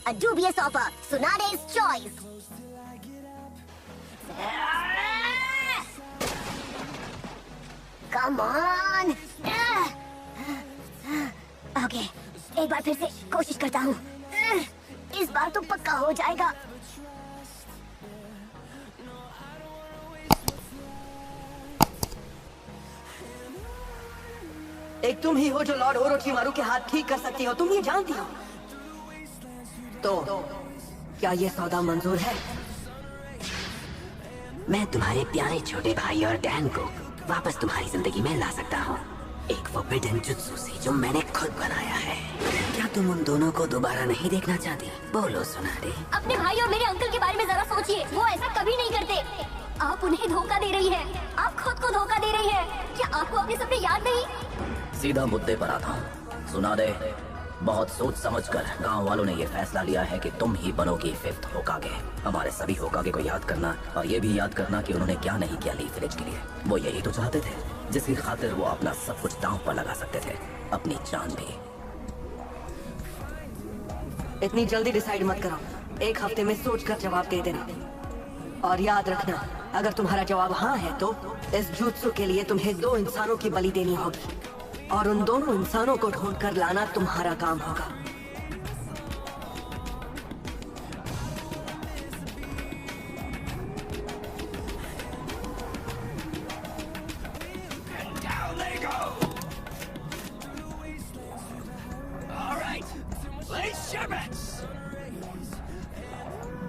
A dubious offer. Tsunade's choice. Come on. Okay. एक बार फिर से कोशिश करता हूँ। इस बार तो पक्का हो जाएगा। एक तुम ही हो जो लॉर्ड ओरोचिमारू के हाथ ठीक कर सकती हो, तुम ये जानती हो। तो क्या ये सौदा मंजूर है? मैं तुम्हारे प्यारे छोटे भाई और डैन को वापस तुम्हारी जिंदगी में ला सकता हूँ, एक फोरबिडन जुत्सु से जो मैंने खुद बनाया है। क्या तुम उन दोनों को दोबारा नहीं देखना चाहती? बोलो सुनाडे। अपने भाई और मेरे अंकल के बारे में जरा सोचिए, वो ऐसा कभी नहीं करते। आप उन्हें धोखा दे रही है, आप खुद को धोखा दे रही है। क्या आपको अपने सपने याद नहीं? सीधा मुद्दे पर आता हूँ। सुनाडे, बहुत सोच समझकर गांव वालों ने ये फैसला लिया है कि तुम ही बनोगी 5th होकागे। हमारे सभी होकागे को याद करना और ये भी याद करना कि उन्होंने क्या नहीं किया लीफ विलेज के लिए। वो यही तो चाहते थे जिसकी खातिर वो अपना सब कुछ दांव पर लगा सकते थे, अपनी जान भी। इतनी जल्दी डिसाइड मत करो, एक हफ्ते में सोचकर जवाब दे देना। और याद रखना, अगर तुम्हारा जवाब हाँ है तो इस जुत्सु के लिए तुम्हें 2 इंसानों की बलि देनी होगी और उन दोनों इंसानों को ढूंढकर लाना तुम्हारा काम होगा।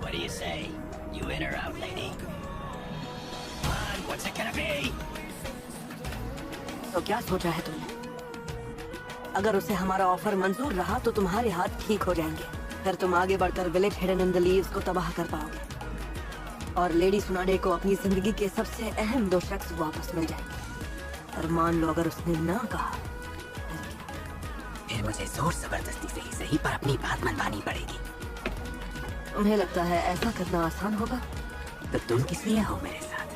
What do you say? You in or out, lady? Come on, what's it gonna be? तो क्या सोचा है तुमने? अगर उसे हमारा ऑफर मंजूर रहा तो तुम्हारे हाथ ठीक हो जाएंगे। फिर तुम आगे बढ़कर village hidden in the leaves को तबाह कर पाओगे और लेडी सुनाडे को अपनी जिंदगी के सबसे अहम 2 शख्स वापस मिल जाएंगे। और मान लो अगर उसने ना कहा, फिर मुझे जोर जबरदस्ती से ही सही पर अपनी बात मनवानी पड़ेगी। तुम्हें लगता है ऐसा करना आसान होगा? तो तुम किस लिए हो मेरे साथ?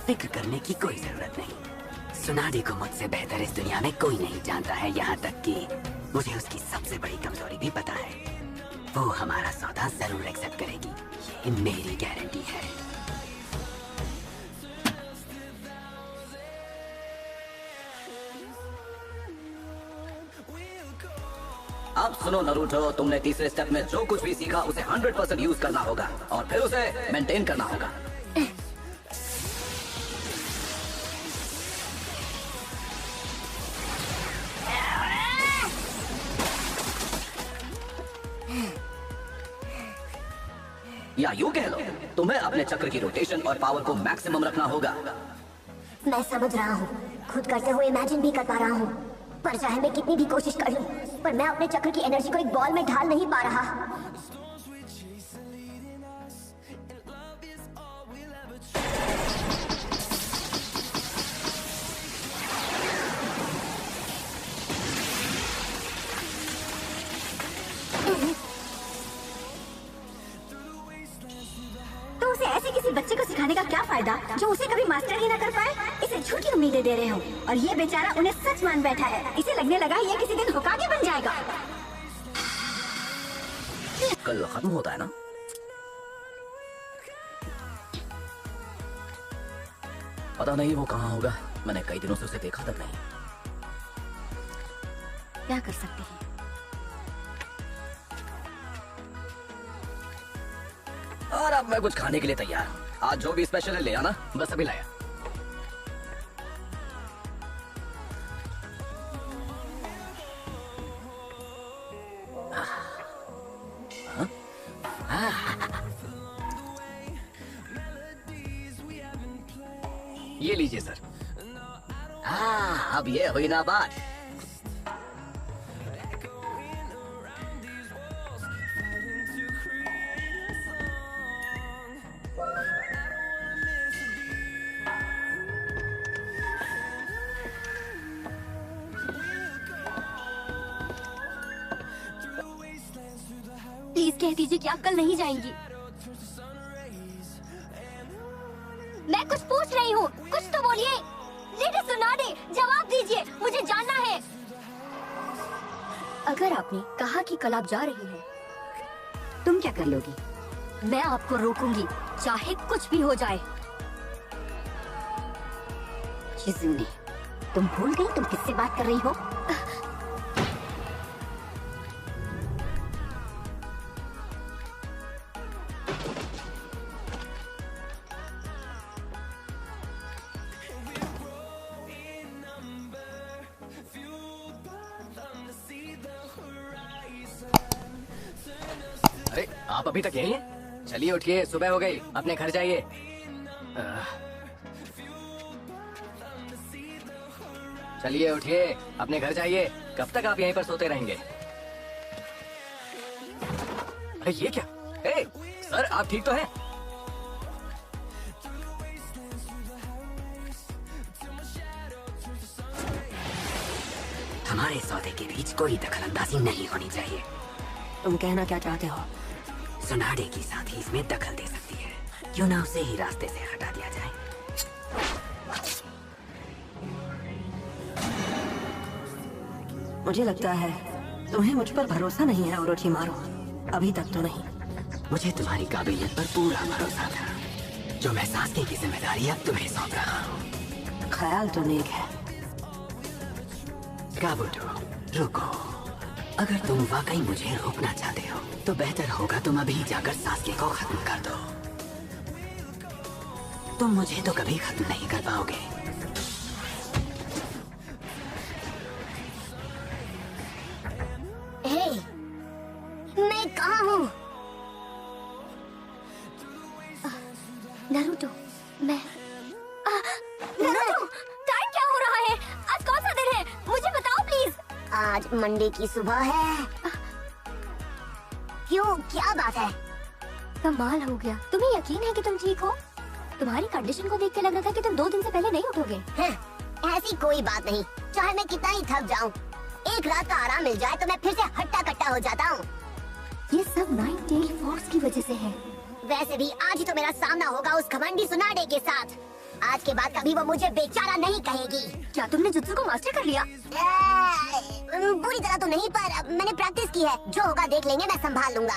फिक्र करने की कोई जरूरत नहीं। सुनाडे को मुझसे बेहतर इस दुनिया में कोई नहीं जानता है, यहाँ तक कि मुझे उसकी सबसे बड़ी कमजोरी भी पता है। वो हमारा सौदा जरूर एक्सेप्ट करेगी, ये मेरी गारंटी है। अब सुनो नरूटो, तुमने तीसरे स्टेप में जो कुछ भी सीखा उसे 100% यूज करना होगा और फिर उसे मेंटेन करना होगा। या यूं कह लो, तुम्हें अपने चक्र की रोटेशन और पावर को मैक्सिमम रखना होगा। मैं समझ रहा हूँ, खुद करते हुए इमेजिन भी कर पा रहा हूँ, पर चाहे मैं कितनी भी कोशिश कर लूँ, पर मैं अपने चक्र की एनर्जी को एक बॉल में ढाल नहीं पा रहा। तो उसे ऐसे किसी बच्चे को सिखाने का क्या फायदा जो उसे कभी मास्टर ही ना कर पाए? इसे झूठी उम्मीदें दे रहे हो और ये बेचारा उन्हें सच मान बैठा है। इसे लगने लगा ये किसी दिन होकागे बन जाएगा। कल खत्म होता है ना? पता नहीं वो कहाँ होगा, मैंने कई दिनों से उसे देखा तक नहीं। क्या कर सकते हैं? और अब मैं कुछ खाने के लिए तैयार हूँ। आज जो भी स्पेशल है ले आना, बस अभी लाया। ये लीजिए सर। हाँ, अब ये हुई ना बात। प्लीज कह दीजिए कि आप कल नहीं जाएंगी। मैं कुछ पूछ रही हूँ, कुछ तो बोलिए। लेडी सुनाडे, जवाब दीजिए, मुझे जानना है। अगर आपने कहा कि कल आप जा रही हैं, तुम क्या कर लोगी? मैं आपको रोकूंगी, चाहे कुछ भी हो जाए। शिजुने, तुम भूल गई तुम किससे बात कर रही हो? अरे आप अभी तक यही हैं? चलिए उठिए, सुबह हो गई, अपने घर जाइए। चलिए उठिए, अपने घर जाइए। कब तक आप यहीं पर सोते रहेंगे? अरे ये क्या? ए, सर आप ठीक तो हैं? हमारे सौदे के बीच कोई दखलंदाजी नहीं होनी चाहिए। तुम कहना क्या चाहते हो? सुनाडे की साथी इसमें दखल दे सकती है, क्यों ना उसे ही रास्ते से हटा दिया जाए। मुझे लगता है तुम्हें मुझ पर भरोसा नहीं है ओरोचिमारू। अभी तक तो नहीं। मुझे तुम्हारी काबिलियत पर पूरा भरोसा था। जो मैं सासके की जिम्मेदारी अब तुम्हें सौंप रहा हूँ। ख्याल तो नेक है। काबुटो, रुको। अगर तुम वाकई मुझे रोकना चाहते हो तो बेहतर होगा तुम अभी जाकर सासके को खत्म कर दो। तुम मुझे तो कभी खत्म नहीं कर पाओगे। हे, मैं कहाँ हूँ? नारुतो, मैं नारुतो, टाइम क्या हो रहा है? आज कौन सा दिन है? मुझे बताओ प्लीज। आज मंडे की सुबह है। क्यों, क्या बात है? कमाल हो गया। तुम्हें यकीन है कि तुम ठीक हो? तुम्हारी कंडीशन को देख के लग रहा था कि तुम 2 दिन से पहले नहीं उठोगे। ऐसी कोई बात नहीं। चाहे मैं कितना ही थक जाऊं, एक रात का आराम मिल जाए तो मैं फिर से हट्टा कट्टा हो जाता हूँ। ये सब नाइन टेल फॉक्स की वजह से है। वैसे भी आज ही तो मेरा सामना होगा उस घमंडी सुनाडे के साथ। आज के बाद कभी वो मुझे बेचारा नहीं कहेगी। क्या तुमने जुत्सु को मास्टर कर लिया? बुरी तरह तो नहीं, पर मैंने प्रैक्टिस की है। जो होगा देख लेंगे, मैं संभाल लूंगा।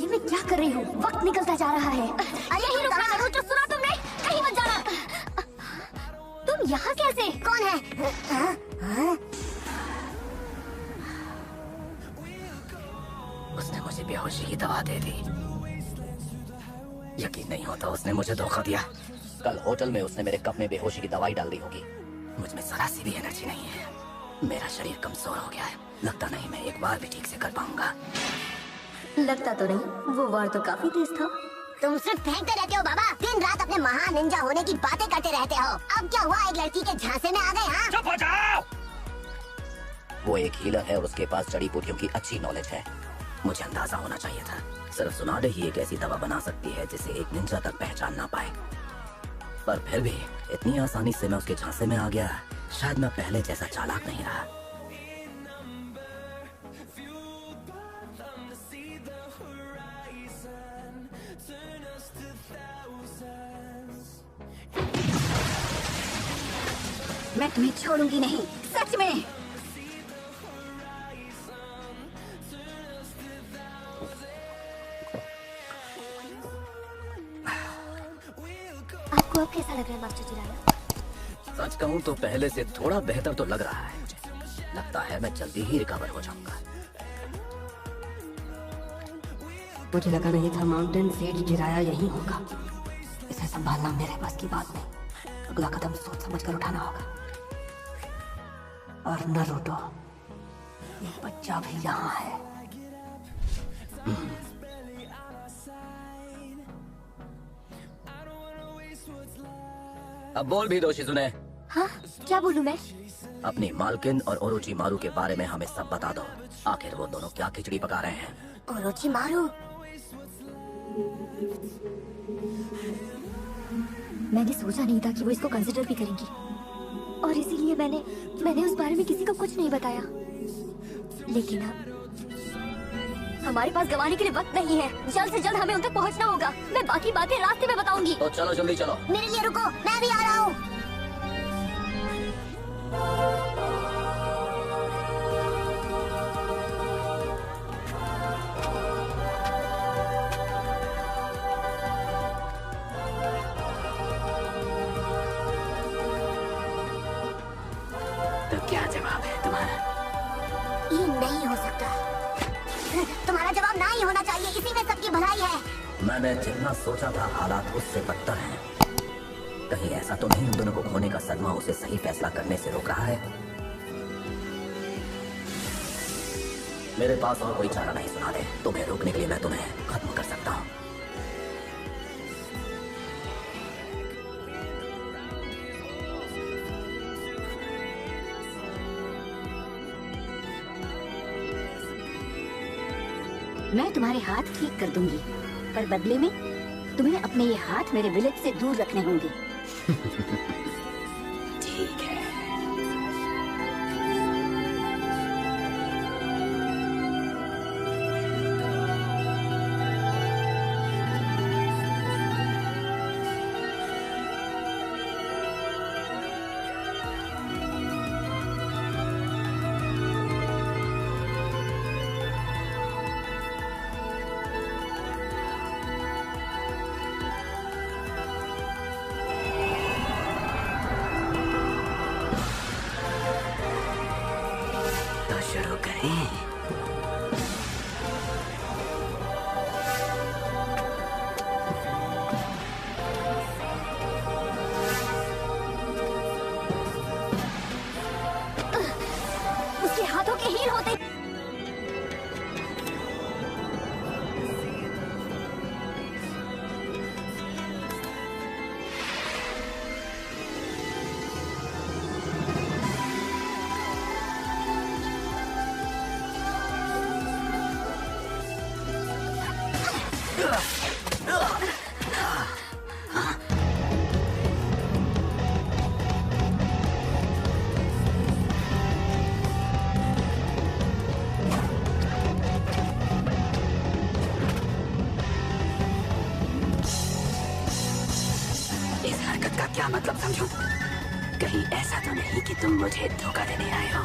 ये मैं क्या कर रही हूँ? वक्त निकलता जा रहा है। अरे यही रुकना नारुतो, सुना तुमने? कहीं मत जाना। तुम यहाँ कैसे? कौन है? उसने मुझे बेहोशी की दवा दे दी। यकीन नहीं होता उसने मुझे धोखा दिया। कल होटल में उसने मेरे कप में बेहोशी की दवाई डाल दी होगी। मुझ में जरा सी भी एनर्जी नहीं है। मेरा शरीर कमजोर हो गया है। लगता नहीं मैं एक बार भी ठीक से कर पाऊंगा। लगता तो नहीं, वो वार तो काफी तेज था। तुम सिर्फ फेंकते रहते हो बाबा। दिन रात अपने महान निंजा होने की बातें करते रहते हो। अब क्या हुआ, एक लड़की के झांसे में आ गए? हाँ, चुप हो जाओ। वो एक हीलर है और उसके पास जड़ी बूटियों की अच्छी नॉलेज है। मुझे अंदाजा होना चाहिए था। सिर्फ सुनाडे ही एक ऐसी दवा बना सकती है जिसे एक निंजा तक पहचान ना पाए। पर फिर भी इतनी आसानी से मैं उसके झांसे में आ गया। शायद मैं पहले जैसा चालाक नहीं रहा। मैं तुम्हें छोड़ूंगी नहीं, सच में। आपको अब कैसा लग रहा है मास्टर जिराया? सच कहूँ तो पहले से थोड़ा बेहतर तो लग रहा है। लगता है मैं जल्दी ही रिकवर हो जाऊंगा। मुझे लगा नहीं था माउंटेन सेज जिराया यही होगा। इसे संभालना मेरे पास की बात नहीं। अगला कदम सोच समझ कर उठाना होगा। और नारुतो, ये बच्चा भी यहाँ है। अब बोल भी दो शिजुने। हाँ, क्या बोलूं मैं? अपनी मालकिन और ओरोचिमारू के बारे में हमें सब बता दो। आखिर वो दोनों क्या खिचड़ी पका रहे हैं? ओरोचिमारू, मैंने सोचा नहीं था कि वो इसको कंसिडर भी करेंगी, और इसीलिए मैंने उस बारे में किसी को कुछ नहीं बताया। लेकिन अब हमारे पास गंवाने के लिए वक्त नहीं है। जल्द से जल्द हमें उन तक पहुंचना होगा। मैं बाकी बातें रास्ते में बताऊंगी। तो चलो जल्दी चलो। मेरे लिए रुको, मैं भी आ रहा हूँ। तो क्या जवाब है तुम्हारा? ये नहीं हो सकता। तुम्हारा जवाब ना ही होना चाहिए, इसी में सबकी भलाई है। मैंने जितना सोचा था हालात उससे बदतर हैं। कहीं ऐसा तो नहीं उन दोनों को खोने का सदमा उसे सही फैसला करने से रोक रहा है? मेरे पास और कोई चारा नहीं सुना दे। तुम्हें रोकने के लिए मैं तुम्हें खत्म कर सकता हूँ। मैं तुम्हारे हाथ ठीक कर दूंगी, पर बदले में तुम्हें अपने ये हाथ मेरे विलेज से दूर रखने होंगे। ठीक है। तो शुरू करें। उसके हाथों के हीर होते। इस हरकत का क्या मतलब समझूं? कहीं ऐसा तो नहीं कि तुम मुझे धोखा देने आए हो?